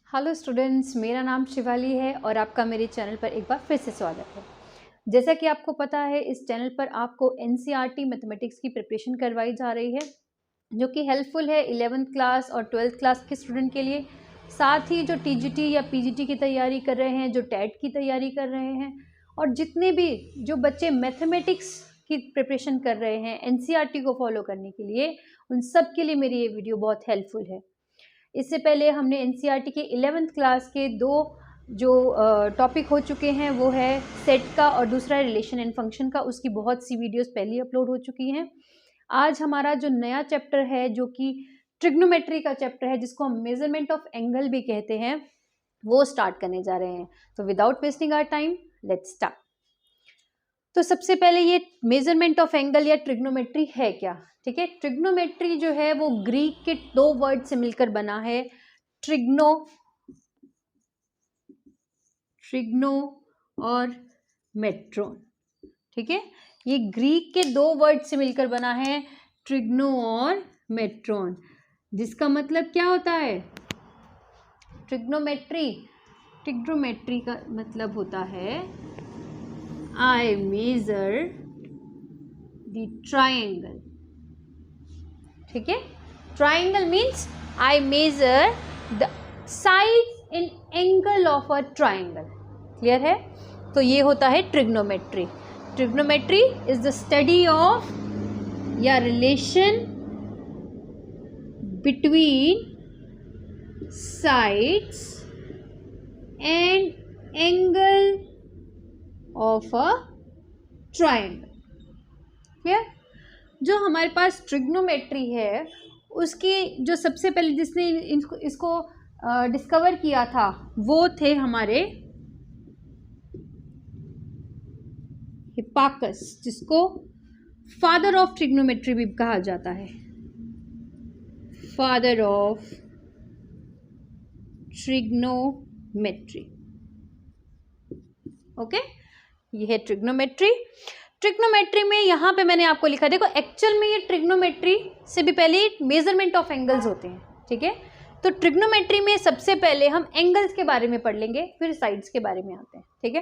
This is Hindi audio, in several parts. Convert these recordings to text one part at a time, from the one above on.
हेलो स्टूडेंट्स, मेरा नाम शिवाली है और आपका मेरे चैनल पर एक बार फिर से स्वागत है। जैसा कि आपको पता है, इस चैनल पर आपको एनसीईआरटी मैथमेटिक्स की प्रिपरेशन करवाई जा रही है, जो कि हेल्पफुल है 11th क्लास और 12th क्लास के स्टूडेंट के लिए। साथ ही जो टीजीटी या पीजीटी की तैयारी कर रहे हैं, जो टेट की तैयारी कर रहे हैं, और जितने भी जो बच्चे मैथमेटिक्स की प्रिपरेशन कर रहे हैं एनसीईआरटी को फॉलो करने के लिए, उन सब के लिए मेरी ये वीडियो बहुत हेल्पफुल है। इससे पहले हमने एनसीईआरटी के 11th क्लास के दो जो टॉपिक हो चुके हैं, वो है सेट का और दूसरा रिलेशन एंड फंक्शन का। उसकी बहुत सी वीडियोस पहले अपलोड हो चुकी हैं। आज हमारा जो नया चैप्टर है, जो कि ट्रिग्नोमेट्री का चैप्टर है, जिसको हम मेजरमेंट ऑफ एंगल भी कहते हैं, वो स्टार्ट करने जा रहे हैं। तो without wasting our time, let's start. तो सबसे पहले ये मेजरमेंट ऑफ एंगल या ट्रिग्नोमेट्री है क्या? ठीक है, ट्रिग्नोमेट्री जो है वो ग्रीक के दो वर्ड से मिलकर बना है, ट्रिग्नो और मेट्रोन। ठीक है, ये ग्रीक के दो वर्ड से मिलकर बना है, ट्रिग्नो और मेट्रोन, जिसका मतलब क्या होता है? ट्रिग्नोमेट्री का मतलब होता है I measure the triangle. ठीक है, triangle means I measure the side and angle of a triangle. Clear है? तो ये होता है trigonometry. Trigonometry is the study of या relation between sides and angle of a triangle. Clear? जो हमारे पास ट्रिग्नोमेट्री है, उसकी जो सबसे पहले जिसने इसको डिस्कवर किया था, वो थे हमारे हिप्पार्कस, जिसको फादर ऑफ ट्रिग्नोमेट्री भी कहा जाता है। Father of trigonometry. ओके, ये है ट्रिग्नोमेट्री। ट्रिग्नोमेट्री में यहाँ पे मैंने आपको लिखा, देखो एक्चुअल में ये ट्रिग्नोमेट्री से भी पहले मेजरमेंट ऑफ एंगल्स होते हैं। ठीक है, तो ट्रिग्नोमेट्री में सबसे पहले हम एंगल्स के बारे में पढ़ लेंगे, फिर साइड्स के बारे में आते हैं। ठीक है,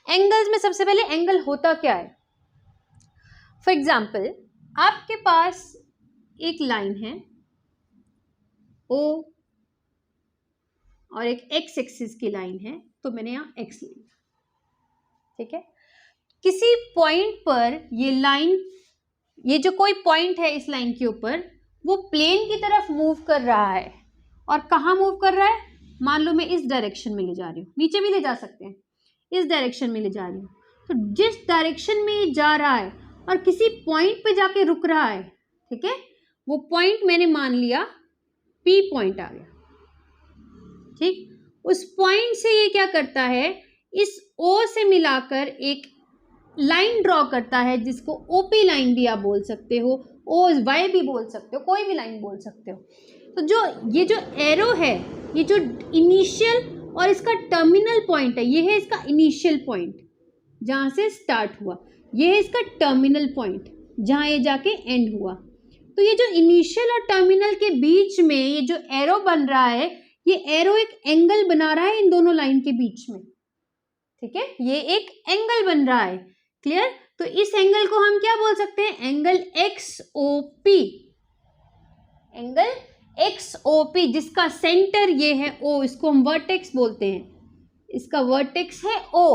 एंगल्स में सबसे पहले एंगल होता क्या है? फॉर एग्जाम्पल, आपके पास एक लाइन है ओ और एक एक्स एक्सिस की लाइन है, तो मैंने यहाँ एक्स लिया। ठीक है, किसी पॉइंट पर ये लाइन, ये जो कोई पॉइंट है इस लाइन के ऊपर, वो प्लेन की तरफ मूव कर रहा है। और कहाँ मूव कर रहा है? मान लो मैं इस डायरेक्शन में ले जा रही हूँ, नीचे भी ले जा सकते हैं, इस डायरेक्शन में ले जा रही हूँ। तो जिस डायरेक्शन में ये जा रहा है और किसी पॉइंट पे जाके रुक रहा है, ठीक है, वो पॉइंट मैंने मान लिया पी पॉइंट आ गया। ठीक, उस पॉइंट से ये क्या करता है, इस ओ से मिलाकर एक लाइन ड्रॉ करता है, जिसको ओपी लाइन भी आप बोल सकते हो, ओ वाई भी बोल सकते हो, कोई भी लाइन बोल सकते हो। तो जो ये जो एरो है, ये जो इनिशियल और इसका टर्मिनल पॉइंट है, ये है इसका इनिशियल पॉइंट जहाँ से स्टार्ट हुआ, ये है इसका टर्मिनल पॉइंट जहाँ ये जाके एंड हुआ। तो ये जो इनिशियल और टर्मिनल के बीच में ये जो एरो बन रहा है, ये एरो एक एंगल बना रहा है इन दोनों लाइन के बीच में। ठीक है, ये एक एंगल बन रहा है। क्लियर? तो इस एंगल को हम क्या बोल सकते हैं? Angle XOP। एंगल XOP, जिसका सेंटर ये है O, इसको हम वर्टेक्स बोलते हैं, इसका वर्टेक्स है O।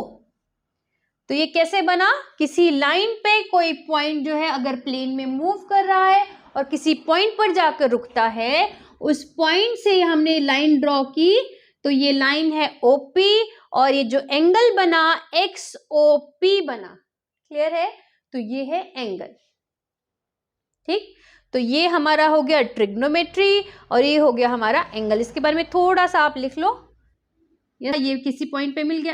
तो ये कैसे बना? किसी लाइन पे कोई पॉइंट जो है अगर प्लेन में मूव कर रहा है और किसी पॉइंट पर जाकर रुकता है, उस पॉइंट से हमने लाइन ड्रॉ की, तो ये लाइन है OP और ये जो एंगल बना XOP बना। क्लियर है? तो ये है एंगल। ठीक, तो ये हमारा हो गया ट्रिग्नोमेट्री और ये हो गया हमारा एंगल। इसके बारे में थोड़ा सा आप लिख लो, ये किसी पॉइंट पे मिल गया,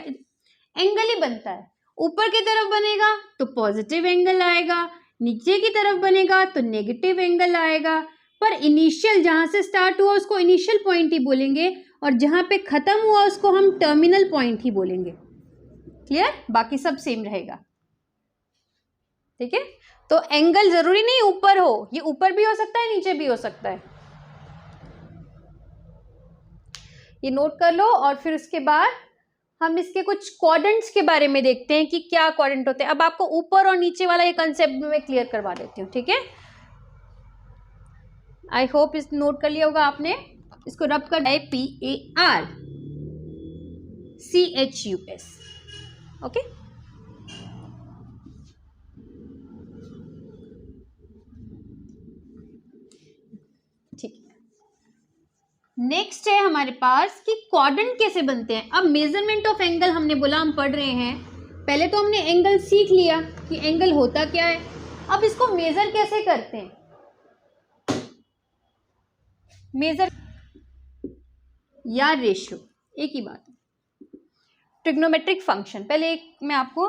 एंगल ही बनता है। ऊपर की तरफ बनेगा तो पॉजिटिव एंगल आएगा, नीचे की तरफ बनेगा तो नेगेटिव एंगल आएगा। पर इनिशियल जहां से स्टार्ट हुआ उसको इनिशियल पॉइंट ही बोलेंगे, और जहां पे खत्म हुआ उसको हम टर्मिनल पॉइंट ही बोलेंगे। क्लियर? बाकी सब सेम रहेगा। ठीक है, तो एंगल जरूरी नहीं ऊपर हो, ये ऊपर भी हो सकता है, नीचे भी हो सकता है। ये नोट कर लो, और फिर उसके बाद हम इसके कुछ क्वाड्रेंट्स के बारे में देखते हैं कि क्या क्वाड्रेंट होते हैं। अब आपको ऊपर और नीचे वाला ये कंसेप्ट मैं क्लियर करवा देती हूँ, ठीक है। आई होप इस नोट कर लिया होगा आपने। इसको रब कर PARCHUS, ओके। ठीक है, नेक्स्ट है हमारे पास कि क्वाड्रेंट कैसे बनते हैं। अब मेजरमेंट ऑफ एंगल हमने बोला हम पढ़ रहे हैं, पहले तो हमने एंगल सीख लिया कि एंगल होता क्या है। अब इसको मेजर कैसे करते हैं, मेजर या रेशियो एक ही बात है। ट्रिग्नोमेट्रिक फंक्शन, पहले एक मैं आपको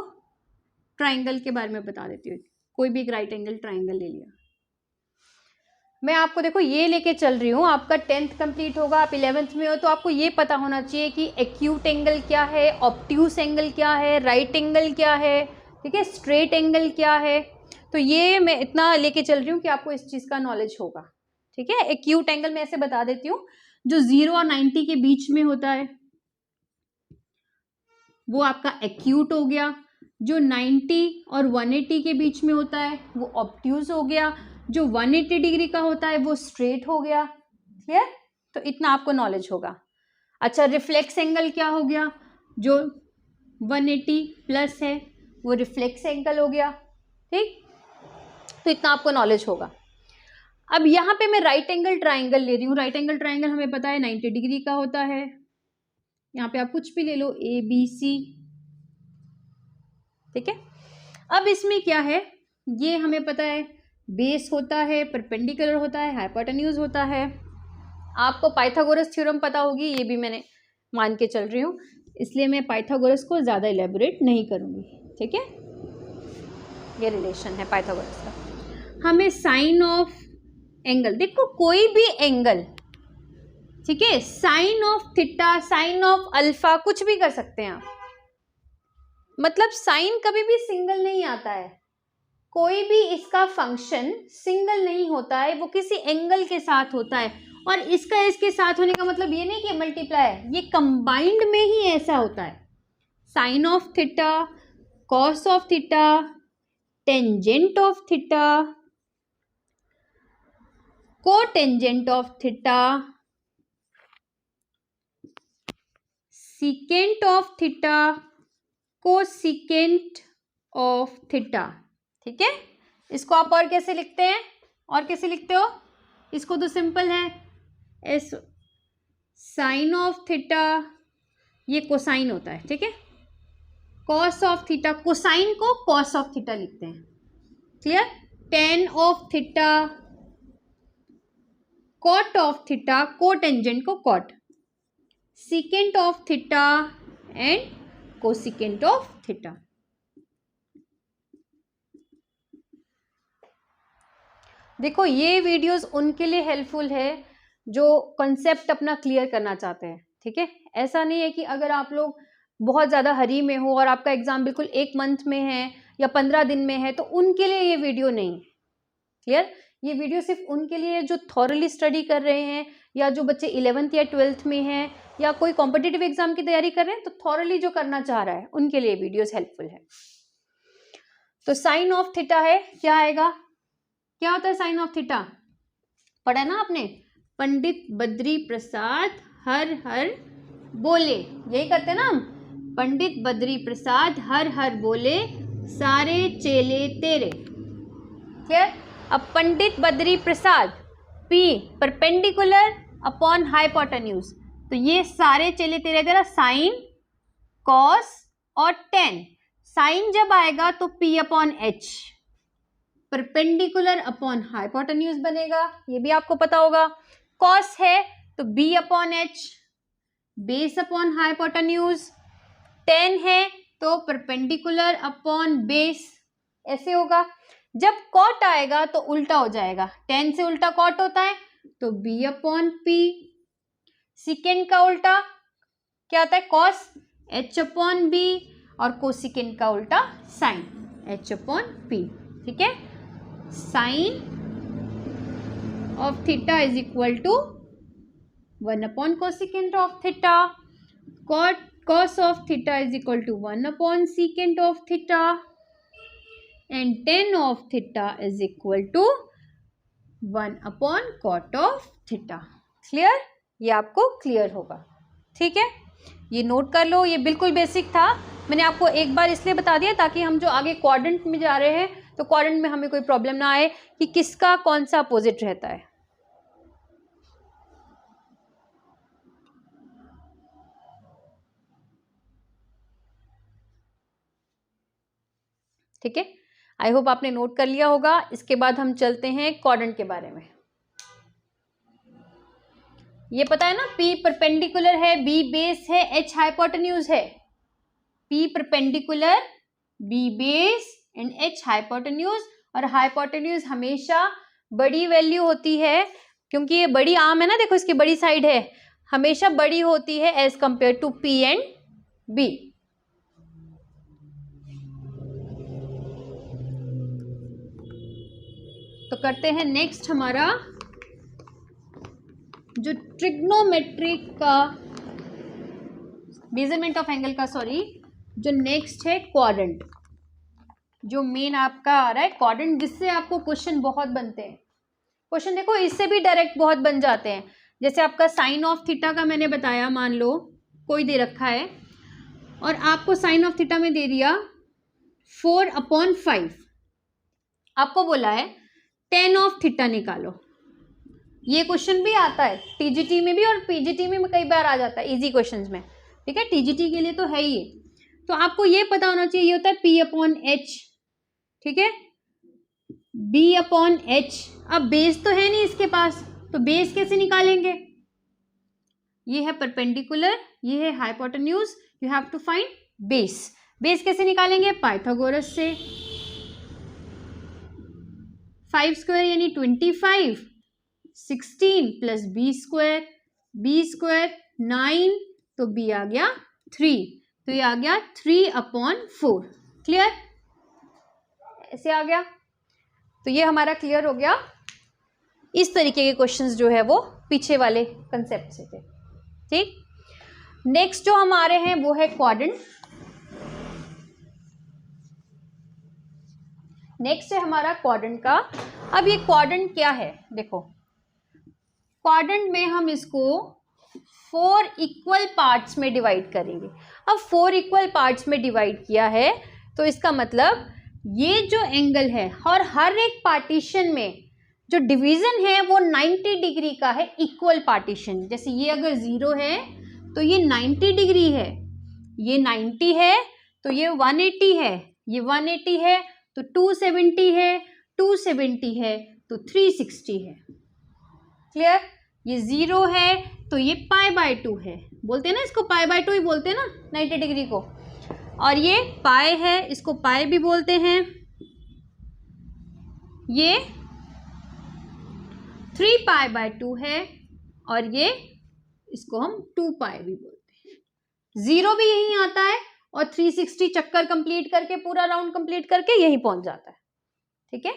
ट्राइंगल के बारे में बता देती हूँ। कोई भी एक राइट एंगल ट्राइंगल ले लिया, मैं आपको देखो ये लेके चल रही हूँ। आपका 10th कंप्लीट होगा, आप 11th में हो, तो आपको ये पता होना चाहिए कि एक्यूट एंगल क्या है, ऑब्ट्यूस एंगल क्या है, राइट एंगल क्या है, ठीक है, स्ट्रेट एंगल क्या है। तो ये मैं इतना लेके चल रही हूँ कि आपको इस चीज़ का नॉलेज होगा, ठीक है। एक्यूट एंगल मैं ऐसे बता देती हूँ, जो 0 और 90 के बीच में होता है वो आपका एक्यूट हो गया। जो 90 और 180 के बीच में होता है वो ऑब्ट्यूस हो गया। जो 180 डिग्री का होता है वो स्ट्रेट हो गया। क्लियर? तो इतना आपको नॉलेज होगा। अच्छा, रिफ्लेक्स एंगल क्या हो गया, जो 180 प्लस है वो रिफ्लेक्स एंगल हो गया, ठीक। तो इतना आपको नॉलेज होगा। अब यहाँ पे मैं राइट एंगल ट्राइंगल ले रही हूँ। राइट एंगल ट्राइंगल हमें पता है 90 डिग्री का होता है। यहाँ पे आप कुछ भी ले लो, ABC, ठीक है। अब इसमें क्या है, ये हमें पता है बेस होता है, परपेंडिकुलर होता है, हाइपोटेन्यूज होता है। आपको पाइथागोरस थ्योरम पता होगी, ये भी मैंने मान के चल रही हूँ, इसलिए मैं पाइथागोरस को ज़्यादा इलेबोरेट नहीं करूँगी, ठीक है। ये रिलेशन है पाइथागोरस का। हमें साइन ऑफ एंगल, देखो कोई भी एंगल, ठीक है, sine of theta, sine of alpha, कुछ भी कर सकते हैं आप। मतलब साइन कभी भी सिंगल नहीं आता है, कोई भी इसका फंक्शन सिंगल नहीं होता है, वो किसी एंगल के साथ होता है। और इसका इसके साथ होने का मतलब ये नहीं कि मल्टीप्लाई है, ये कंबाइंड में ही ऐसा होता है। Sine of theta, cos of theta, tangent of theta, cotangent of theta, secant of theta, cosecant of theta, ठीक है। इसको आप और कैसे लिखते हैं, और कैसे लिखते हो, इसको तो सिंपल है, एस साइन ऑफ थीटा, ये कोसाइन होता है, ठीक है। कॉस ऑफ थीटा, कोसाइन को कॉस ऑफ थीटा लिखते हैं, clear. Tan of theta, cot of theta, cotangent को cot, secant of theta and cosecant of theta. देखो ये वीडियोस उनके लिए हेल्पफुल है जो कॉन्सेप्ट अपना क्लियर करना चाहते हैं, ठीक है। ऐसा नहीं है कि अगर आप लोग बहुत ज़्यादा हरी में हो और आपका एग्जाम बिल्कुल 1 मंथ में है या 15 दिन में है, तो उनके लिए ये वीडियो नहीं, क्लियर। ये वीडियो सिर्फ उनके लिए जो थॉरली स्टडी कर रहे हैं, या जो बच्चे 11th या 12th में हैं, या कोई कॉम्पिटिटिव एग्जाम की तैयारी कर रहे हैं, तो थॉरली जो करना चाह रहा है उनके लिए वीडियोस हेल्पफुल है। तो साइन ऑफ थीटा है, क्या आएगा, क्या होता है साइन ऑफ थीटा, पढ़ा ना आपने, पंडित बद्री प्रसाद हर हर बोले, यही करते ना हम, पंडित बद्री प्रसाद हर हर बोले सारे चेले तेरे, क्लियर। अब Pandit Badri Prasad, P perpendicular upon hypotenuse, तो ये सारे चेले तेरे तेरा साइन, कॉस और टेन। साइन जब आएगा तो P upon H, perpendicular upon hypotenuse बनेगा, ये भी आपको पता होगा। कॉस है तो B upon H, base upon hypotenuse. Ten है तो परपेंडिकुलर अपॉन बेस, ऐसे होगा। जब कॉट आएगा तो उल्टा हो जाएगा, टेन से उल्टा कॉट होता है तो B अपॉन P। सिकेंड का उल्टा क्या आता है, कॉस, H अपॉन B, और कोसिकेंड का उल्टा साइन, H अपॉन P, ठीक है। Sine of theta is equal to 1 upon cosecant of theta, cos of theta is equal to 1 upon secant of theta, and tan of theta is equal to 1 upon cot of theta. Clear? ये आपको क्लियर होगा, ठीक है। ये नोट कर लो, ये बिल्कुल बेसिक था। मैंने आपको एक बार इसलिए बता दिया ताकि हम जो आगे क्वाड्रेंट में जा रहे हैं तो क्वाड्रेंट में हमें कोई प्रॉब्लम ना आए कि किसका कौन सा अपोजिट रहता है। ठीक है, आई होप आपने नोट कर लिया होगा। इसके बाद हम चलते हैं क्वाड्रेंट के बारे में। ये पता है ना, P परपेंडिकुलर है, B बेस है, H हाइपोटेन्यूज है। P perpendicular, B base and H hypotenuse. और हाइपोटेन्यूज हमेशा बड़ी वैल्यू होती है क्योंकि ये बड़ी आर्म है ना, देखो इसकी बड़ी साइड है, हमेशा बड़ी होती है as compare to P and B। तो करते हैं नेक्स्ट हमारा जो ट्रिग्नोमेट्रिक का मेजरमेंट ऑफ एंगल का, सॉरी, जो नेक्स्ट है क्वाड्रेंट, जो मेन आपका आ रहा है क्वाड्रेंट, जिससे आपको क्वेश्चन बहुत बनते हैं। क्वेश्चन देखो इससे भी डायरेक्ट बहुत बन जाते हैं। जैसे आपका साइन ऑफ थीटा का मैंने बताया, मान लो कोई दे रखा है और आपको साइन ऑफ थीटा में दे दिया 4/5, आपको बोला है tan ऑफ थीटा निकालो। ये क्वेश्चन भी आता है टीजीटी में भी और पीजीटी में कई बार आ जाता है इजी क्वेश्चंस में, ठीक है। टीजीटी के लिए तो है ही ये, तो आपको ये पता होना चाहिए, ये होता है P/H, ठीक है, B/H। अब बेस तो है नहीं इसके पास, तो बेस कैसे निकालेंगे? ये है परपेंडिकुलर, ये है hypotenuse, you have to find base. Base कैसे निकालेंगे? पाइथागोरस से। 5 स्क्वायर यानी 25, 16 plus B square, B square 9, तो B आ गया 3, तो ये आ गया 3/4। क्लियर? ऐसे आ गया, तो ये हमारा क्लियर हो गया। इस तरीके के क्वेश्चंस जो है वो पीछे वाले कंसेप्ट से थे, ठीक। नेक्स्ट जो हमारे हैं वो है क्वाड्रेंट। नेक्स्ट है हमारा क्वाड्रेंट का। अब ये क्वाड्रेंट क्या है, देखो क्वाड्रेंट में हम इसको 4 इक्वल पार्ट्स में डिवाइड करेंगे। अब 4 इक्वल पार्ट्स में डिवाइड किया है तो इसका मतलब ये जो एंगल है और हर एक पार्टीशन में जो डिवीजन है वो 90 डिग्री का है, इक्वल पार्टीशन। जैसे ये अगर 0 है तो ये 90 डिग्री है, ये 90 है तो ये 180 है, ये 180 है तो 270 है, 270 है तो 360 है। क्लियर? ये 0 है तो ये π/2 है, बोलते हैं ना इसको π/2 ही बोलते हैं ना 90 डिग्री को। और ये पाई है, इसको पाई भी बोलते हैं। ये 3π/2 है और ये इसको हम 2π भी बोलते हैं। 0 भी यहीं आता है और 360 चक्कर कंप्लीट करके, पूरा राउंड कंप्लीट करके यहीं पहुंच जाता है, ठीक है।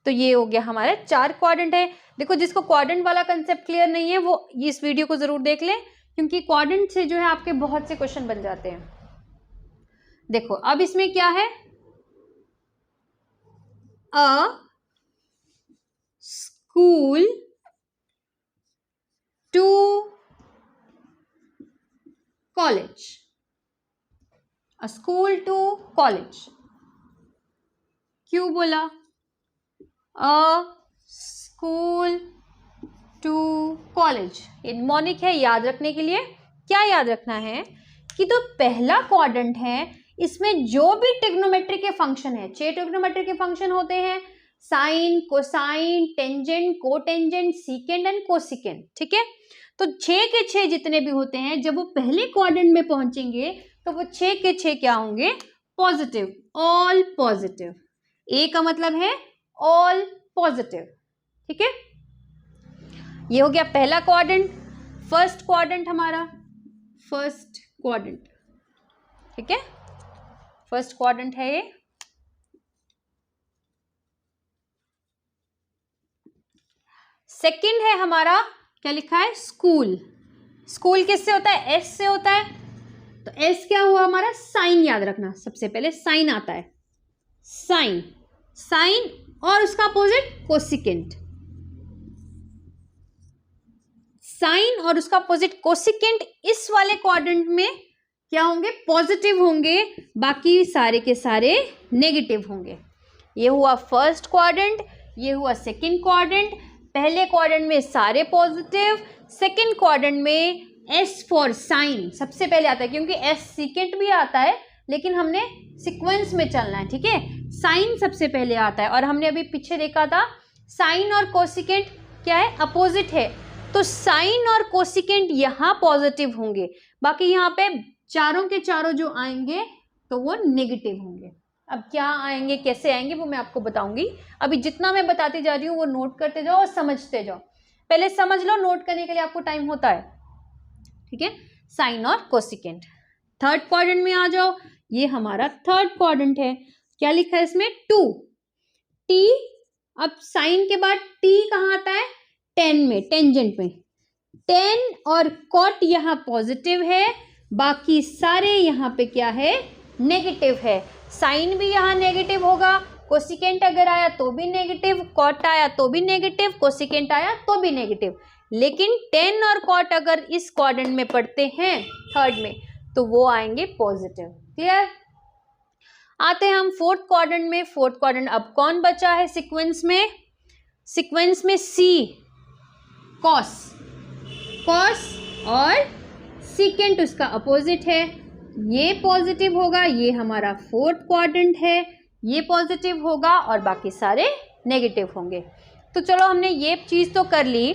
तो ये हो गया हमारे 4 क्वाड्रेंट है। देखो जिसको क्वाड्रेंट वाला कंसेप्ट क्लियर नहीं है वो इस वीडियो को जरूर देख लें, क्योंकि क्वाड्रेंट से जो है आपके बहुत से क्वेश्चन बन जाते हैं। देखो अब इसमें क्या है, a school to college, a school to college. क्यों बोला? अ स्कूल टू कॉलेज, ये निमोनिक है, याद रखने के लिए क्या याद रखना है कि तो पहला क्वाड्रेंट है इसमें जो भी ट्रिग्नोमेट्री के फंक्शन है, 6 ट्रिग्नोमेट्री के फंक्शन होते हैं, sine, cosine, tangent, cotangent, secant and cosecant, ठीक है। तो 6 के 6 जितने भी होते हैं जब वो पहले क्वाड्रेंट में पहुंचेंगे तो वो 6 के 6 क्या होंगे? Positive, all positive. ए का मतलब है ऑल पॉजिटिव, ठीक है। ये हो गया पहला क्वाड्रेंट, फर्स्ट क्वाड्रेंट हमारा, फर्स्ट क्वाड्रेंट, ठीक है, फर्स्ट क्वाड्रेंट है ये। सेकंड है हमारा, क्या लिखा है? स्कूल, स्कूल किससे होता है? एस से होता है। तो एस क्या हुआ हमारा? साइन। याद रखना, सबसे पहले साइन आता है, साइन। साइन और उसका अपोजिट कोसिकेंट। साइन और उसका अपोजिट कोसिकेंट इस वाले क्वाड्रेंट में क्या होंगे? पॉजिटिव होंगे, बाकी सारे के सारे नेगेटिव होंगे। ये हुआ फर्स्ट क्वाड्रेंट, ये हुआ सेकंड क्वाड्रेंट। पहले क्वाड्रेंट में सारे पॉजिटिव, सेकंड क्वाड्रेंट में एस फॉर साइन सबसे पहले आता है, क्योंकि एस सीकेंट भी आता है लेकिन हमने सीक्वेंस में चलना है, ठीक है। साइन सबसे पहले आता है, और हमने अभी पीछे देखा था साइन और कोसिकेंट क्या है? अपोजिट है। तो साइन और कोसिकेंट यहाँ पॉजिटिव होंगे, बाकी यहाँ पे चारों के चारों जो आएंगे तो वो नेगेटिव होंगे। अब क्या आएंगे, कैसे आएंगे, वो मैं आपको बताऊंगी। अभी जितना मैं बताती जा रही हूँ वो नोट करते जाओ और समझते जाओ। पहले समझ लो, नोट करने के लिए आपको टाइम होता है, ठीक है। साइन और कोसिकेंट। थर्ड क्वाड्रेंट में आ जाओ, ये हमारा थर्ड क्वाड्रेंट है। क्या लिखा है इसमें? 2 टी। अब साइन के बाद टी कहाँ आता है? 10 में, टेंजेंट में। 10 और कॉट यहाँ पॉजिटिव है, बाकी सारे यहाँ पे क्या है? नेगेटिव है। साइन भी यहाँ नेगेटिव होगा, कोसिकेंट अगर आया तो भी नेगेटिव, कॉट आया तो भी नेगेटिव, कोसिकेंट आया तो भी नेगेटिव। लेकिन 10 और कॉट अगर इस क्वाड्रेंट में पढ़ते हैं थर्ड में, तो वो आएंगे पॉजिटिव। क्लियर? आते हैं हम फोर्थ क्वाड्रेंट में। फोर्थ क्वाड्रेंट अब कौन बचा है सीक्वेंस में? सीक्वेंस में सी, कॉस। कॉस और सीकेंट उसका अपोजिट है, ये पॉजिटिव होगा, ये हमारा फोर्थ क्वाड्रेंट है, ये पॉजिटिव होगा और बाकी सारे नेगेटिव होंगे। तो चलो हमने ये चीज़ तो कर ली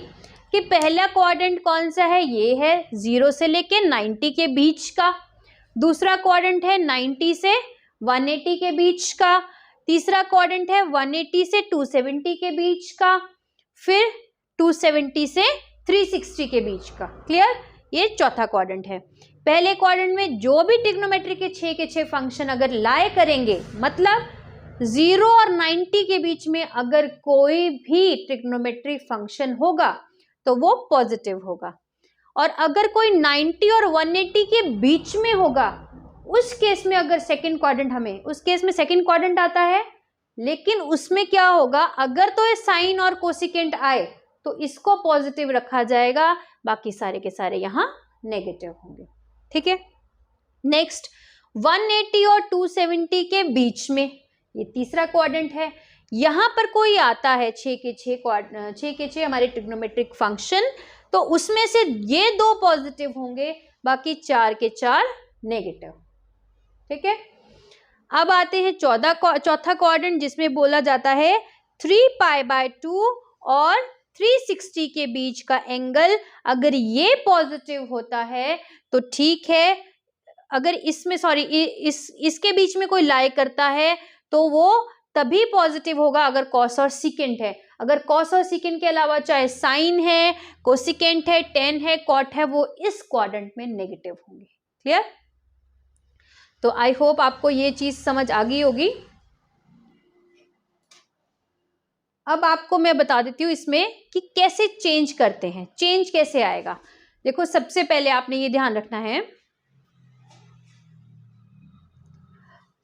कि पहला क्वाड्रेंट कौन सा है? ये है 0 से लेके 90 के बीच का। दूसरा क्वाड्रेंट है 90 से 180 के बीच का। तीसरा क्वाड्रेंट है 180 से 270 के बीच का। फिर 270 से 360 के बीच का। क्लियर? ये चौथा क्वाड्रेंट है। पहले क्वाड्रेंट में जो भी ट्रिग्नोमेट्री के 6 फंक्शन अगर लाए करेंगे, मतलब 0 और 90 के बीच में अगर कोई भी ट्रिग्नोमेट्री फंक्शन होगा तो वो पॉजिटिव होगा, और अगर कोई 90 और 180 के बीच में होगा, उस केस में अगर सेकंड क्वाड्रेंट, हमें उस केस में सेकंड क्वाड्रेंट आता है, लेकिन उसमें क्या होगा? अगर तो ये साइन और कोसिकेंट आए तो इसको पॉजिटिव रखा जाएगा, बाकी सारे के सारे यहाँ नेगेटिव होंगे। ठीक है। नेक्स्ट 180 और 270 के बीच में, ये तीसरा क्वाड्रेंट है। यहाँ पर कोई आता है 6 के 6 हमारे ट्रिग्नोमेट्रिक फंक्शन, तो उसमें से ये 2 पॉजिटिव होंगे, बाकी 4 के 4 नेगेटिव। ठीक है। अब आते हैं चौथा क्वाड्रेंट, जिसमें बोला जाता है 3π/2 और 360 के बीच का एंगल अगर ये पॉजिटिव होता है तो ठीक है, अगर इसमें इसके बीच में कोई लाई करता है तो वो तभी पॉजिटिव होगा अगर कॉस और सीकेंट है। अगर कॉस और सीकेंट के अलावा चाहे साइन है, कोसिकेंट है, टेन है, कॉट है, वो इस क्वाड्रेंट में नेगेटिव होंगे। क्लियर? तो आई होप आपको ये चीज समझ आ गई होगी। अब आपको मैं बता देती हूँ इसमें कि कैसे चेंज करते हैं, चेंज कैसे आएगा। देखो, सबसे पहले आपने ये ध्यान रखना है,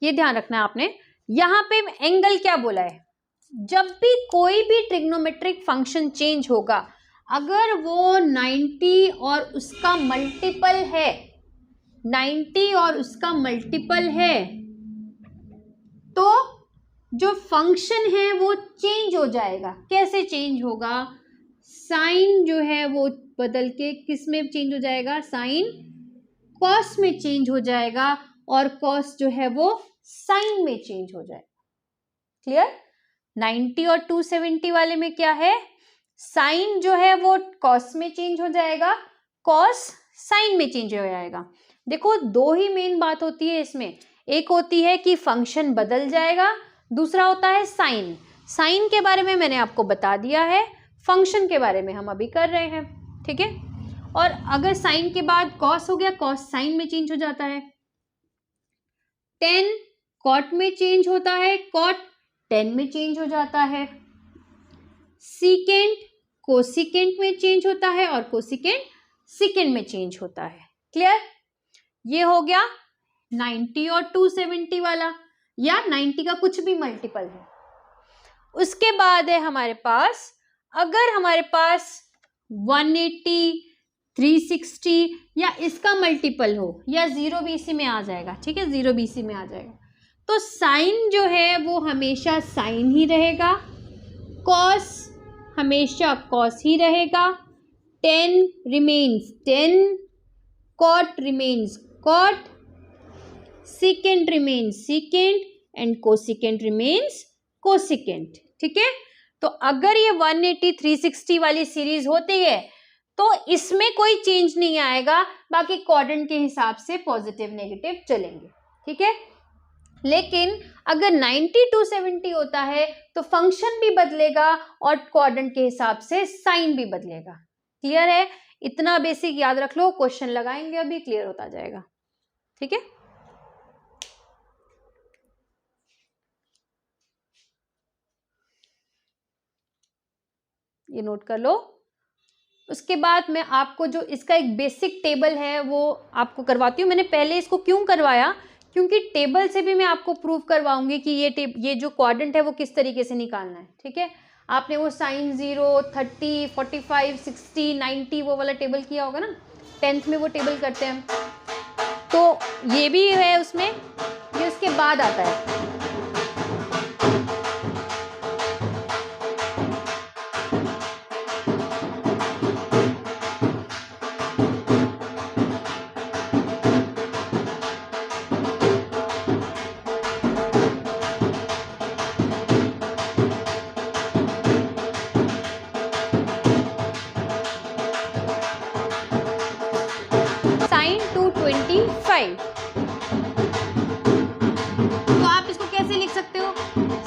ये ध्यान रखना है आपने, यहां पे एंगल क्या बोला है? जब भी कोई भी ट्रिग्नोमेट्रिक फंक्शन चेंज होगा, अगर वो 90 और उसका मल्टीपल है, 90 और उसका मल्टीपल है, तो जो फंक्शन है वो चेंज हो जाएगा। कैसे चेंज होगा? साइन जो है वो बदल के किस में चेंज हो जाएगा? साइन कॉस में चेंज हो जाएगा, और कॉस जो है वो साइन में चेंज हो जाएगा। क्लियर? 90 और 270 वाले में क्या है? साइन जो है वो कॉस में चेंज हो जाएगा, कॉस साइन में चेंज हो जाएगा। देखो, दो ही मेन बात होती है इसमें, एक होती है कि फंक्शन बदल जाएगा, दूसरा होता है साइन। साइन के बारे में मैंने आपको बता दिया है, फंक्शन के बारे में हम अभी कर रहे हैं। ठीक है। और अगर साइन के बाद कॉस हो गया, कॉस साइन में चेंज हो जाता है। टेन कॉट में चेंज होता है, कॉट टेन में चेंज हो जाता है। सीकेंट कोसिकेंट में चेंज होता है, और कोसिकेंट सेकेंड में चेंज होता है। क्लियर? ये हो गया 90 और 270 वाला, या 90 का कुछ भी मल्टीपल है। उसके बाद है हमारे पास, अगर हमारे पास 180, 360 या इसका मल्टीपल हो, या 0 भी इसी में आ जाएगा, ठीक है, 0 भी इसी में आ जाएगा, तो साइन जो है वो हमेशा साइन ही रहेगा, कॉस हमेशा कॉस ही रहेगा, tan remains tan, cot remains cot, secant remains secant, and cosecant remains cosecant. ठीक है, तो अगर ये 180 360 वाली सीरीज होती है तो इसमें कोई चेंज नहीं आएगा, बाकी क्वाड्रेंट के हिसाब से पॉजिटिव नेगेटिव चलेंगे। ठीक है, लेकिन अगर 90 270 होता है तो फंक्शन भी बदलेगा और क्वाड्रेंट के हिसाब से साइन भी बदलेगा। क्लियर है? इतना बेसिक याद रख लो, क्वेश्चन लगाएंगे अभी क्लियर होता जाएगा। ठीक है, ये नोट कर लो। उसके बाद मैं आपको जो इसका एक बेसिक टेबल है वो आपको करवाती हूँ। मैंने पहले इसको क्यों करवाया, क्योंकि टेबल से भी मैं आपको प्रूव करवाऊंगी कि ये जो क्वाड्रेंट है वो किस तरीके से निकालना है। ठीक है, आपने वो साइन 0, 30, 45, 60, 90 वो वाला टेबल किया होगा ना, 10th में वो टेबल करते हैं, तो ये भी है उसमें, ये उसके बाद आता है। साइन 225, तो आप इसको कैसे लिख सकते हो,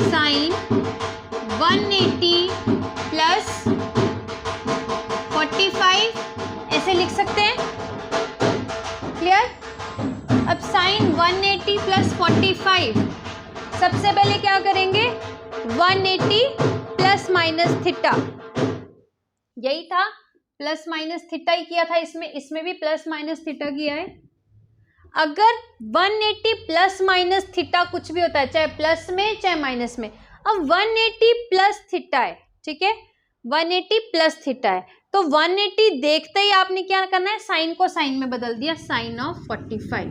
साइन 180 प्लस 45 ऐसे लिख सकते हैं। क्लियर? अब साइन 180 प्लस 45, सबसे पहले क्या करेंगे, 180 प्लस माइनस थीटा, यही था, प्लस माइनस थीटा ही किया था इसमें भी प्लस माइनस थीटा किया है। अगर 180 प्लस माइनस थीटा कुछ भी होता है, चाहे प्लस में चाहे माइनस में, अब 180 प्लस थीटा है, ठीक है, 180 प्लस थीटा है, तो 180 देखते ही आपने क्या करना है, साइन को साइन में बदल दिया, साइन ऑफ 45।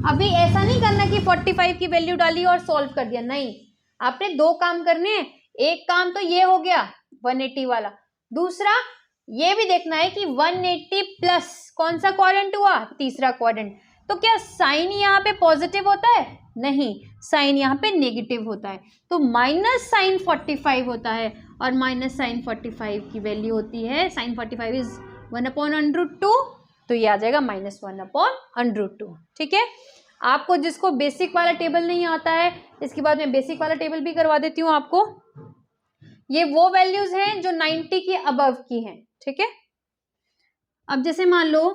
अभी ऐसा नहीं करना कि 45 की वैल्यू डाली और सॉल्व कर दिया, नहीं, आपने दो काम करने हैं। एक काम तो ये हो गया 180 वाला, दूसरा ये भी देखना है कि 180 प्लस कौन सा क्वाड्रेंट हुआ, तीसरा क्वाड्रेंट, तो क्या साइन यहाँ पे पॉजिटिव होता है, नहीं, साइन यहाँ पे नेगेटिव होता है, तो माइनस साइन 45 होता है, और माइनस साइन 45 की वैल्यू होती है, साइन 45 इज 1/√2, तो ये आ जाएगा -1/√2। ठीक है, आपको जिसको बेसिक वाला टेबल नहीं आता है, इसके बाद मैं बेसिक वाला टेबल भी करवा देती हूँ आपको। ये वो वैल्यूज हैं जो 90 के अबव की हैं। ठीक है, अब जैसे मान लो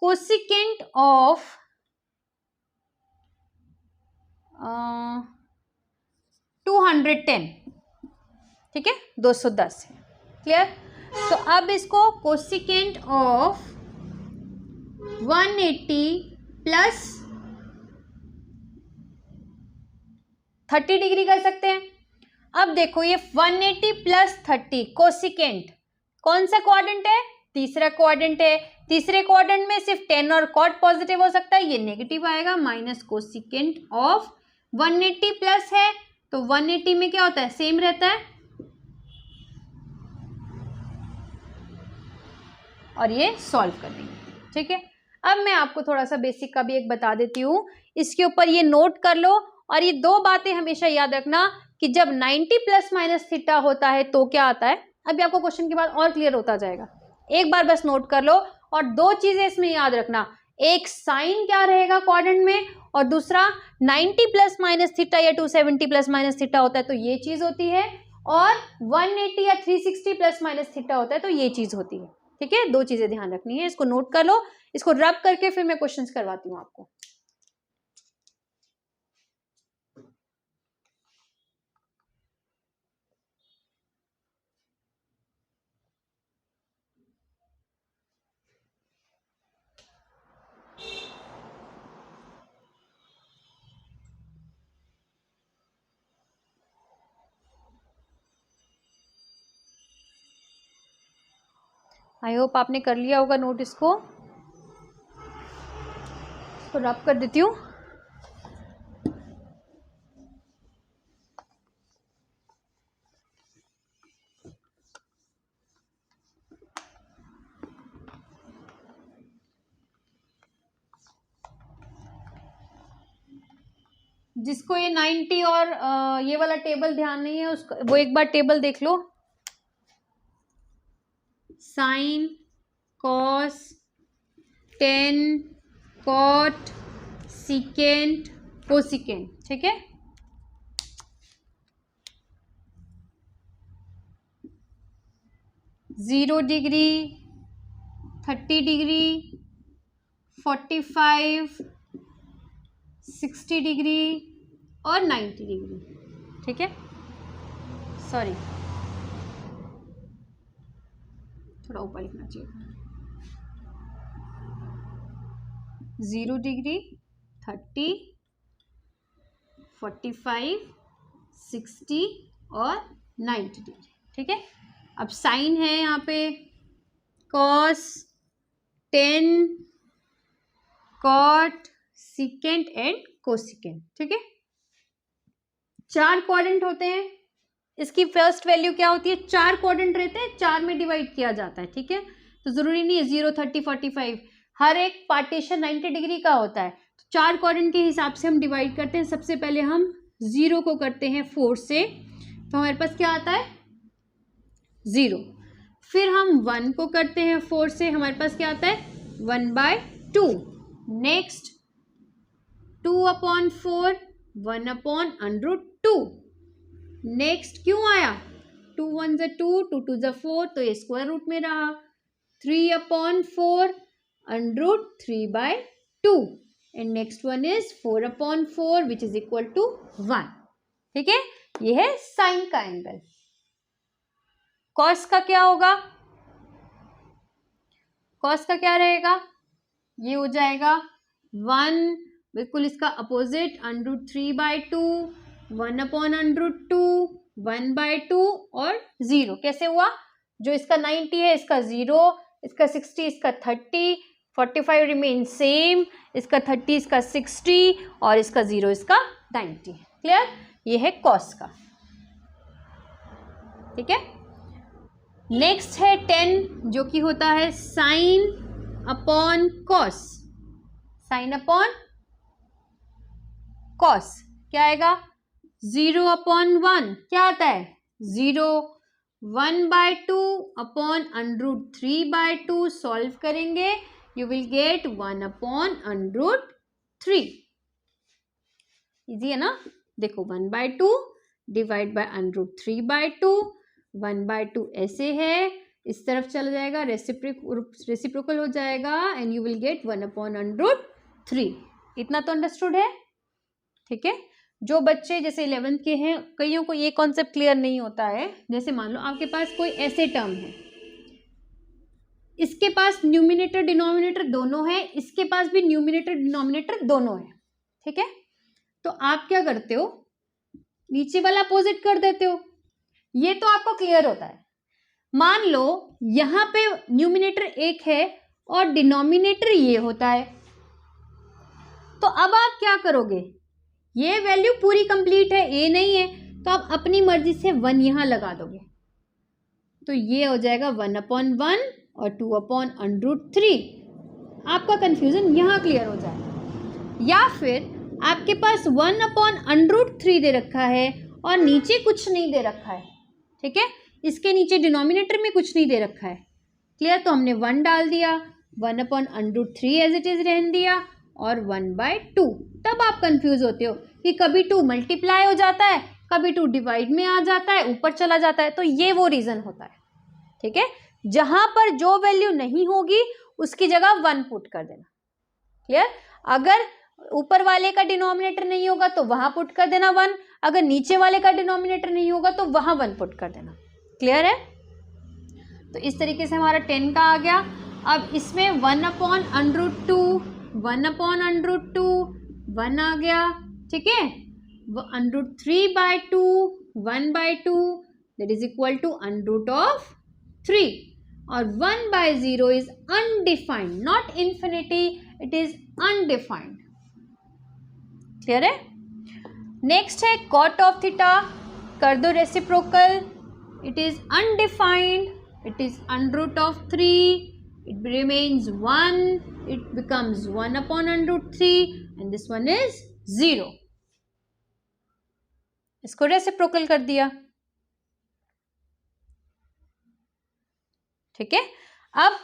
कोसिकेंट ऑफ 210, ठीक है, 210 है। क्लियर? तो अब इसको कोसिकेंट ऑफ 180 प्लस 30 डिग्री कर सकते हैं। अब देखो ये 180 प्लस 30 कोसिकेंट कौन सा क्वाड्रेंट है, तीसरा क्वाड्रेंट है, तीसरे क्वाड्रेंट में सिर्फ 10 और कॉट पॉजिटिव हो सकता है, ये नेगेटिव आएगा, माइनस कोसिकेंट ऑफ 180 प्लस है, तो 180 में क्या होता है, सेम रहता है, और ये सॉल्व कर देंगे। ठीक है, अब मैं आपको थोड़ा सा बेसिक का भी एक बता देती हूँ, इसके ऊपर ये नोट कर लो, और ये दो बातें हमेशा याद रखना कि जब 90 प्लस माइनस थीटा होता है तो क्या आता है। अभी आपको क्वेश्चन के बाद और क्लियर होता जाएगा, एक बार बस नोट कर लो, और दो चीजें इसमें याद रखना, एक साइन क्या रहेगा क्वाड्रेंट में, और दूसरा 90 प्लस माइनस थीटा या 270 प्लस माइनस थीटा होता है तो ये चीज होती है, और 180 या 360 प्लस माइनस थीटा होता है तो ये चीज होती है। ठीक है, दो चीजें ध्यान रखनी है, इसको नोट कर लो, इसको रब करके फिर मैं क्वेश्चंस करवाती हूँ आपको। आई होप आपने कर लिया होगा नोट इसको रब कर देती हूँ। जिसको ये 90 और ये वाला टेबल ध्यान नहीं है उसका वो एक बार टेबल देख लो। Sine, cos, tan, cot, secant, cosecant, ठीक है। जीरो डिग्री, 30 डिग्री, 45, 60 डिग्री और 90 डिग्री, ठीक है। सॉरी थोड़ा ऊपर लिखना चाहिए। 0 डिग्री, 30, 45, 60 और 90 डिग्री, ठीक है। अब साइन है यहाँ पे cos, tan, cot, secant and cosecant, ठीक है। 4 क्वाड्रेंट होते हैं। इसकी फर्स्ट वैल्यू क्या होती है? 4 क्वाड्रेंट रहते हैं, 4 में डिवाइड किया जाता है, ठीक है। तो जरूरी नहीं है 0, 30, 45, हर एक पार्टीशन 90 डिग्री का होता है। तो 4 क्वाड्रेंट के हिसाब से हम डिवाइड करते हैं। सबसे पहले हम 0 को करते हैं 4 से, तो हमारे पास क्या आता है 0। फिर हम 1 को करते हैं 4 से, हमारे पास क्या आता है 1/2। नेक्स्ट 2/4, 1/√2। नेक्स्ट क्यों आया 2 1 ज़ा 2, 2 2 ज़ा 4, तो ये स्क्वायर रूट में रहा। 3/4 √3/2 and next one is 4/4 which is equal to 1, ठीक है। ये है साइन का एंगल। कॉस का क्या होगा? कॉस का क्या रहेगा? ये हो जाएगा 1, बिल्कुल इसका अपोजिट, √3/2, 1/√2, 1/2 और 0। कैसे हुआ? जो इसका 90 है इसका 0, इसका 60 इसका 30, 45 रिमेन सेम, इसका 30 इसका 60 और इसका 0 इसका 90। क्लियर? ये है कॉस का, ठीक है। नेक्स्ट है 10 जो कि होता है sine upon cos. Sine upon cos क्या आएगा 0/1, क्या आता है 0। 1/2/√3/2 सॉल्व करेंगे, यू विल गेट 1/√3। इजी है ना? देखो 1/2 डिवाइड बाय √3/2, 1/2 ऐसे है, इस तरफ चला जाएगा, रेसिप्रोकल हो जाएगा एंड यू विल गेट 1/√3। इतना तो अंडरस्टूड है, ठीक है। जो बच्चे जैसे 11th के हैं, कईयों को ये कॉन्सेप्ट क्लियर नहीं होता है। जैसे मान लो आपके पास कोई ऐसे टर्म है, इसके पास न्यूमिनेटर डिनोमिनेटर दोनों है, इसके पास भी न्यूमिनेटर डिनोमिनेटर दोनों है, ठीक है। तो आप क्या करते हो, नीचे वाला अपोजिट कर देते हो। ये तो आपको क्लियर होता है। मान लो यहां पे न्यूमिनेटर 1 है और डिनोमिनेटर ये होता है, तो अब आप क्या करोगे, ये वैल्यू पूरी कंप्लीट है, ए नहीं है, तो आप अपनी मर्जी से 1 यहां लगा दोगे, तो ये हो जाएगा 1/1 और 2/√3। आपका कंफ्यूजन यहां क्लियर हो जाएगा। या फिर आपके पास 1/√3 दे रखा है और नीचे कुछ नहीं दे रखा है, ठीक है, इसके नीचे डिनोमिनेटर में कुछ नहीं दे रखा है। क्लियर? तो हमने 1 डाल दिया, 1/√3 एज इट इज रहने दिया और 1/2। तब आप कंफ्यूज होते हो कि कभी 2 मल्टीप्लाई हो जाता है, कभी 2 डिवाइड में आ जाता है, ऊपर चला जाता है, तो ये वो रीजन होता है, ठीक है। जहां पर जो वैल्यू नहीं होगी उसकी जगह 1 पुट कर देना। क्लियर? अगर ऊपर वाले का डिनोमिनेटर नहीं होगा तो वहां पुट कर देना 1, अगर नीचे वाले का डिनोमिनेटर नहीं होगा तो वहां 1 पुट कर देना। क्लियर है? तो इस तरीके से हमारा 10 का आ गया। अब इसमें 1/√2, 1/√2, 1 आ गया, ठीक है। √3/2, 1/2 दैट इज इक्वल टू √3। और 1/0 is undefined, not infinity, it is undefined. Clear है? नेक्स्ट है कॉट ऑफ थीटा, कर दो reciprocal, it is undefined, it is under root of 3, it remains 1, it becomes 1 upon under root 3 and this one is 0. इसको रेसिप्रोकल कर दिया। ठीक है, अब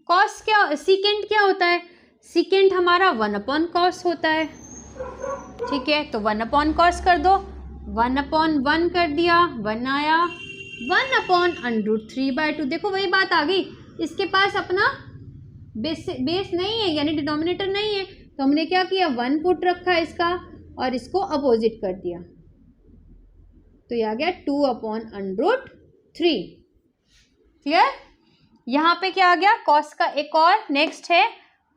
कॉस क्या, सीकेंट क्या होता है? सीकेंट हमारा 1 अपॉन कॉस होता है। ठीक है, तो 1 अपॉन कॉस कर दो, 1 अपॉन 1 कर दिया, 1 आया, 1 अपॉन अंडर रूट 3/2। देखो वही बात आ गई, इसके पास अपना बेस नहीं है, यानी डिनोमिनेटर नहीं है, तो हमने क्या किया, 1 पुट रखा इसका और इसको अपोजिट कर दिया, तो ये आ गया 2 अपॉन अंडर रूट 3। क्लियर? यहाँ पे क्या आ गया, कॉस का एक और नेक्स्ट है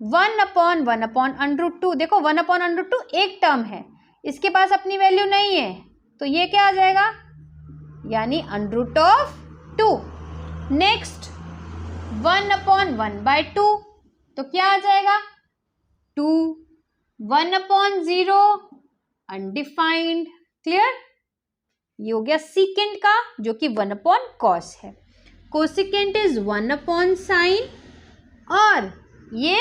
1 अपॉन अंडर रूट 2। देखो 1 अपॉन अंडर रूट 2 एक टर्म है, इसके पास अपनी वैल्यू नहीं है, तो ये क्या आ जाएगा, यानी under root of 2। Next 1 upon 1/2, तो क्या आ जाएगा 2, 1 अपॉन 0 अनडिफाइंड। क्लियर? ये हो गया सीकेंट का, जो कि 1 अपॉन कॉस है। कोसिकेंट इज 1 अपॉन साइन, और ये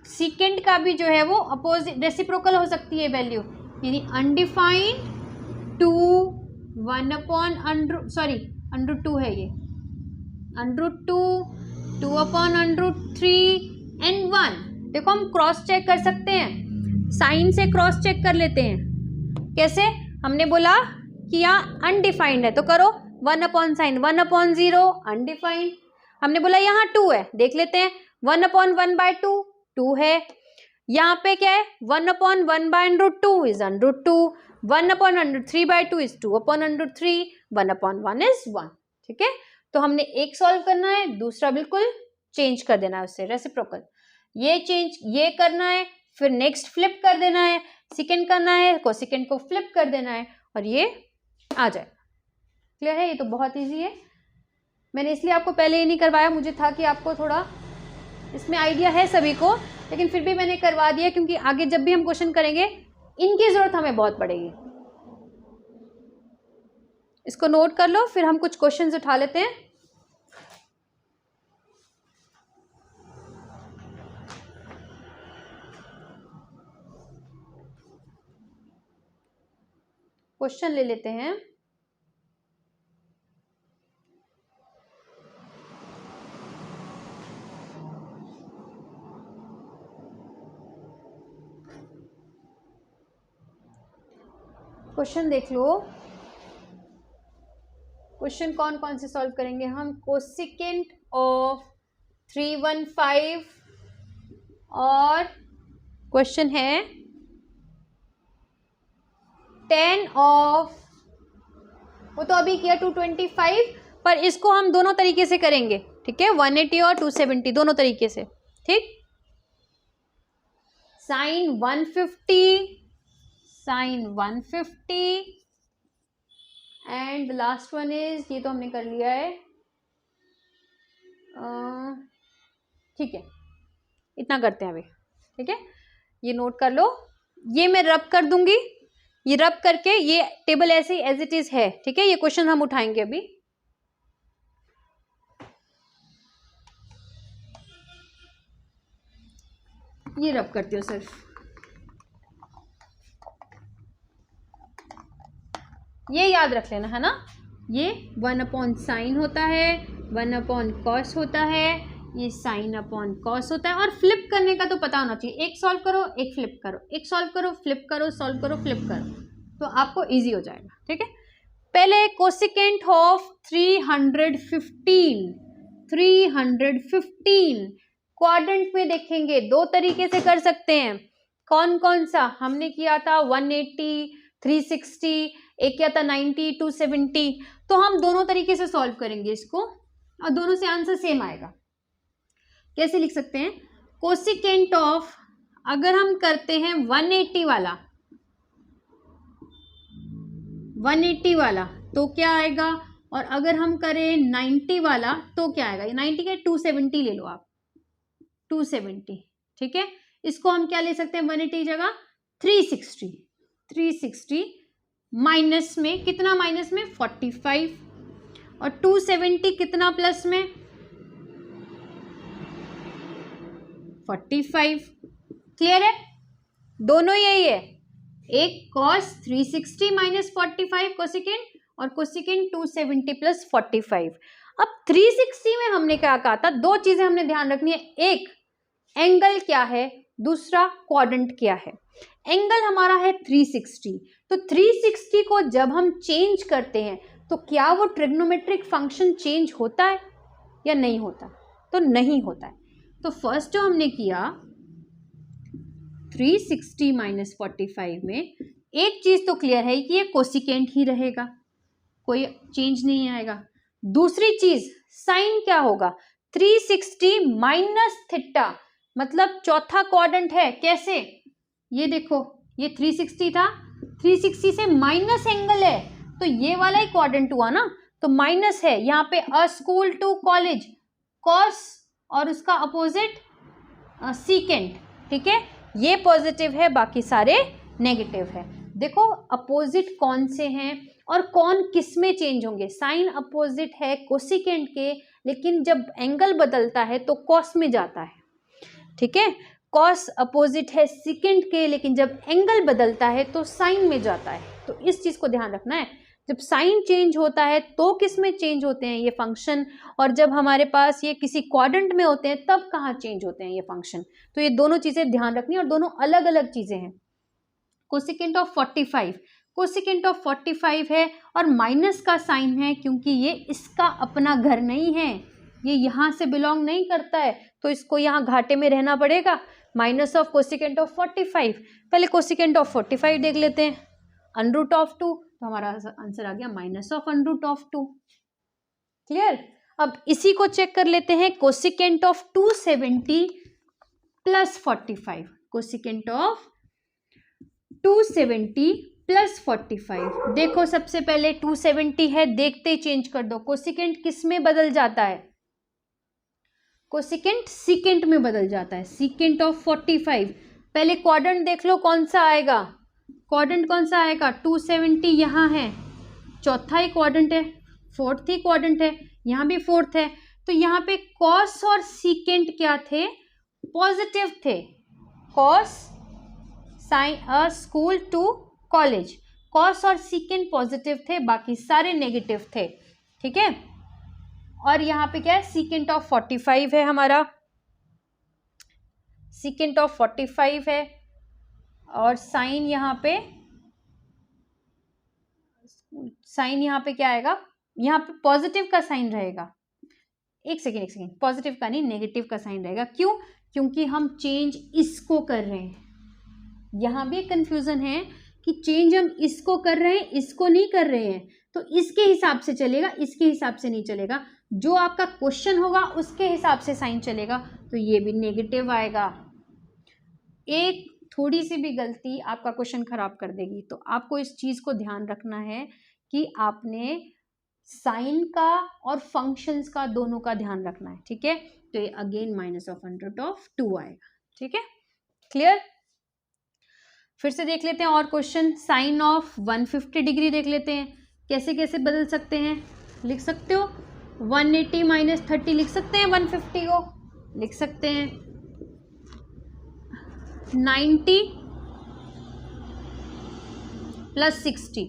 सीकेंट का भी जो है वो अपोजिट रेसिप्रोकल हो सकती है वैल्यू, यानी अनडिफाइंड 2, 1 अपॉन अंडर 2 है ये, अंडर 2, 2 अपॉन अंडर 3 एंड 1। देखो हम क्रॉस चेक कर सकते हैं, साइन से क्रॉस चेक कर लेते हैं। कैसे? हमने बोला कि यहाँ अनडिफाइंड है, तो करो 1 अपॉन साइन, 1 अपॉन 0 अनडिफाइंड। हमने बोला यहाँ 2 है, देख लेते हैं, 1 अपॉन 1/2 2 है, यहाँ पे क्या है 1 upon 1/√2 is √2, 1 upon √3/2 is 2 upon √3, 1 upon 1 is 1। ठीक है, तो हमने एक सॉल्व करना है, दूसरा बिल्कुल चेंज कर देना है उससे, रेसिप्रोकल। ये चेंज ये करना है, फिर नेक्स्ट फ्लिप कर देना है, सेकेंड करना है, कोसेकेंड को फ्लिप कर देना है और ये आ जाएगा। क्लियर है? ये तो बहुत ईजी है, मैंने इसलिए आपको पहले ये नहीं करवाया, मुझे था कि आपको थोड़ा इसमें आइडिया है सभी को, लेकिन फिर भी मैंने करवा दिया, क्योंकि आगे जब भी हम क्वेश्चन करेंगे इनकी जरूरत हमें बहुत पड़ेगी। इसको नोट कर लो, फिर हम कुछ क्वेश्चंस उठा लेते हैं। क्वेश्चन ले लेते हैं। क्वेश्चन देख लो, क्वेश्चन कौन कौन से सॉल्व करेंगे हम। कोसेकेंट ऑफ 315 और क्वेश्चन है 10 ऑफ, वो तो अभी किया 225, पर इसको हम दोनों तरीके से करेंगे। ठीक है, 180 और 270 दोनों तरीके से। ठीक, sine 150, sine 150 and the last one is, ये तो हमने कर लिया है। ठीक है, इतना करते हैं अभी। ठीक है, ये नोट कर लो, ये मैं रब कर दूंगी, ये रब करके ये टेबल ऐसे ही एज इट इज है। ठीक है, ये क्वेश्चन हम उठाएंगे अभी। ये रब करती हो सिर्फ, ये याद रख लेना है ना, ये 1 अपॉन साइन होता है, 1 अपॉन कॉस होता है, ये साइन अपॉन कॉस होता है, और फ्लिप करने का तो पता होना चाहिए, एक सॉल्व करो एक फ्लिप करो, एक सॉल्व करो फ्लिप करो, सॉल्व करो फ्लिप करो, तो आपको इजी हो जाएगा। ठीक है, पहले कोसेकेंट ऑफ 315, 315 क्वाड्रेंट में देखेंगे, दो तरीके से कर सकते हैं। कौन कौन सा? हमने किया था 180, 360, एक किया था 90, 270, तो हम दोनों तरीके से सॉल्व करेंगे इसको और दोनों से आंसर सेम आएगा। कैसे लिख सकते हैं? कोसेकेंट ऑफ, अगर हम करते हैं 180 वाला, 180 वाला, तो क्या आएगा और अगर हम करें 90 वाला तो क्या आएगा, 90 का 270 ले लो आप, 270, ठीक है। इसको हम क्या ले सकते हैं 180 जगह 360, 360 माइनस में कितना, माइनस में 45, और 270 कितना प्लस में 45। क्लियर है, दोनों यही है, एक cos 360 माइनस 45 कोसिकेंट और कोसिकेंट 270 प्लस 45। अब 360 में हमने क्या कहा था, दो चीजें हमने ध्यान रखनी है, एक एंगल क्या है, दूसरा क्वाड्रेंट क्या है। एंगल हमारा है 360, तो 360 को जब हम चेंज करते हैं तो क्या वो ट्रिग्नोमेट्रिक फंक्शन चेंज होता है या नहीं होता, तो नहीं होता है। तो फर्स्ट जो हमने किया 360 माइनस 45 में एक चीज तो क्लियर है कि ये कोसिकेंट ही रहेगा, कोई चेंज नहीं आएगा। दूसरी चीज साइन क्या होगा, 360 माइनस थीटा, मतलब चौथा क्वाड्रेंट है, कैसे, ये देखो ये 360 था, 360 से माइनस एंगल है, तो ये वाला ही क्वाड्रेंट हुआ ना, तो माइनस है यहाँ पे, a school to college cos और उसका अपोजिट सीकेंट, ठीक है, ये पॉजिटिव है, बाकी सारे नेगेटिव है। देखो अपोजिट कौन से हैं और कौन किस में चेंज होंगे, साइन अपोजिट है कोसिकेंट के, लेकिन जब एंगल बदलता है तो कॉस में जाता है, ठीक है, कॉस अपोजिट है सीकेंट के, लेकिन जब एंगल बदलता है तो साइन में जाता है। तो इस चीज को ध्यान रखना है, जब साइन चेंज होता है तो किस में चेंज होते हैं ये फंक्शन, और जब हमारे पास ये किसी क्वाड्रेंट में होते हैं तब कहाँ चेंज होते हैं ये फंक्शन। तो ये दोनों चीजें ध्यान रखनी है और दोनों अलग अलग चीजें हैं। कोसिकेंट ऑफ 45, कोसिकेंट ऑफ 45 है और माइनस का साइन है, क्योंकि ये इसका अपना घर नहीं है, ये यहाँ से बिलोंग नहीं करता है, तो इसको यहाँ घाटे में रहना पड़ेगा। माइनस ऑफ कोसिकेंट ऑफ 45, पहले कोसिकेंट ऑफ 45 देख लेते हैं, अंडर रूट ऑफ 2, तो हमारा आंसर आ गया minus of under root of 2। Clear, अब इसी को चेक कर लेते हैं, cosecant of 270 plus 45, cosecant of 270 plus 45। देखो सबसे पहले 270 है, देखते ही चेंज कर दो, कोसिकेंट किस में बदल जाता है, कोसिकेंट सीकेंट में बदल जाता है, सीकेंट ऑफ 45। पहले क्वाड्रेंट देख लो कौन सा आएगा, क्वाड्रेंट कौन सा आएगा, 270 यहाँ है, चौथा ही क्वाड्रेंट है, फोर्थ ही क्वाड्रेंट है, यहाँ भी फोर्थ है, तो यहाँ पे कॉस और सीकेंट क्या थे, पॉजिटिव थे, cos sine a school to college, cos और सीकेंट पॉजिटिव थे, बाकी सारे नेगेटिव थे, ठीक है। और यहाँ पे क्या है, सीकेंट ऑफ 45 है हमारा, सीकेंट ऑफ 45 है, और साइन यहाँ पे, साइन यहाँ पे क्या आएगा, यहाँ पे पॉजिटिव का साइन रहेगा, एक सेकेंड, पॉजिटिव का नहीं नेगेटिव का साइन रहेगा, क्यों, क्योंकि हम चेंज इसको कर रहे हैं। यहाँ भी एक कंफ्यूजन है कि चेंज हम इसको कर रहे हैं, इसको नहीं कर रहे हैं, तो इसके हिसाब से चलेगा, इसके हिसाब से नहीं चलेगा, जो आपका क्वेश्चन होगा उसके हिसाब से साइन चलेगा, तो ये भी नेगेटिव आएगा। एक थोड़ी सी भी गलती आपका क्वेश्चन खराब कर देगी, तो आपको इस चीज को ध्यान रखना है कि आपने साइन का और फंक्शंस का दोनों का ध्यान रखना है, ठीक है। तो ये again minus of under root of 2 आएगा, ठीक है, क्लियर। फिर से देख लेते हैं और क्वेश्चन, साइन ऑफ 150 डिग्री देख लेते हैं, कैसे कैसे बदल सकते हैं, लिख सकते हो 180 माइनस 30 लिख सकते हैं, 150 को लिख सकते हैं, 90 प्लस 60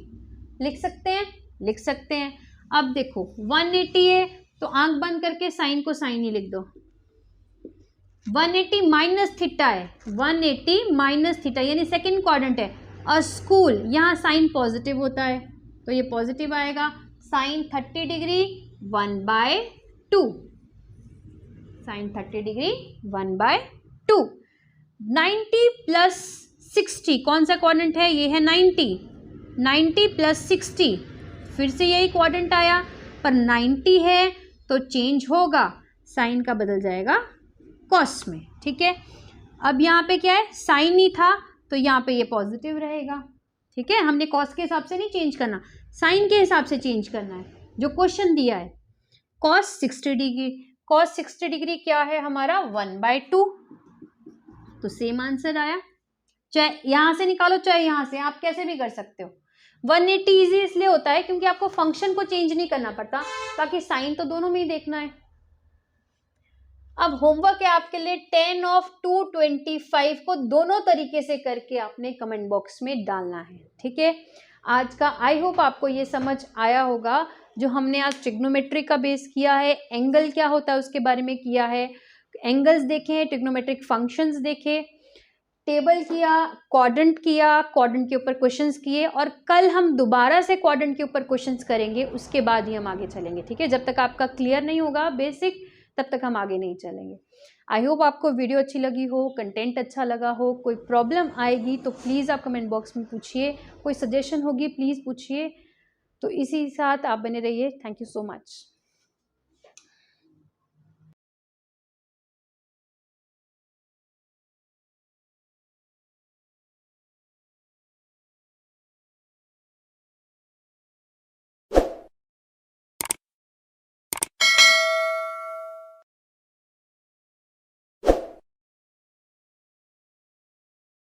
लिख सकते हैं, लिख सकते हैं। अब देखो 180 है तो आंख बंद करके साइन को साइन ही लिख दो, 180 माइनस थीटा है, 180 माइनस थीटा यानी सेकंड क्वाड्रेंट है, और स्कूल यहाँ साइन पॉजिटिव होता है तो ये पॉजिटिव आएगा, sine 30 degree 1/2, sine 30 degree 1/2। 90 plus 60 कौन सा क्वाड्रेंट है, ये है 90, 90 प्लस 60 फिर से यही क्वाड्रेंट आया, पर 90 है तो चेंज होगा, साइन का बदल जाएगा कॉस में, ठीक है। अब यहाँ पे क्या है, साइन ही था तो यहाँ पे ये पॉजिटिव रहेगा, ठीक है। हमने कॉस के हिसाब से नहीं चेंज करना, साइन के हिसाब से चेंज करना है। जो क्वेश्चन दिया है cos 60 डिग्री, cos 60 डिग्री क्या है हमारा 1/2, तो सेम आंसर आया। चाहे यहां से निकालो चाहे यहां से, आप कैसे भी कर सकते हो। 180 इजी इसलिए होता है क्योंकि आपको फंक्शन को चेंज नहीं करना पड़ता, बाकी साइन तो दोनों में ही देखना है। अब होमवर्क है आपके लिए 10 ऑफ 225 को दोनों तरीके से करके आपने कमेंट बॉक्स में डालना है, ठीक है। आज का आई होप आपको ये समझ आया होगा, जो हमने आज ट्रिग्नोमेट्री का बेस किया है, एंगल क्या होता है उसके बारे में किया है, एंगल्स देखे, ट्रिग्नोमेट्रिक फंक्शंस देखे, टेबल किया, क्वाड्रेंट किया, क्वाड्रेंट के ऊपर क्वेश्चंस किए, और कल हम दोबारा से क्वाड्रेंट के ऊपर क्वेश्चंस करेंगे, उसके बाद ही हम आगे चलेंगे, ठीक है। जब तक आपका क्लियर नहीं होगा बेसिक, तब तक हम आगे नहीं चलेंगे। आई होप आपको वीडियो अच्छी लगी हो, कंटेंट अच्छा लगा हो। कोई प्रॉब्लम आएगी तो प्लीज़ आप कमेंट बॉक्स में पूछिए, कोई सजेशन होगी प्लीज़ पूछिए। तो इसी साथ आप बने रहिए। Thank you so much.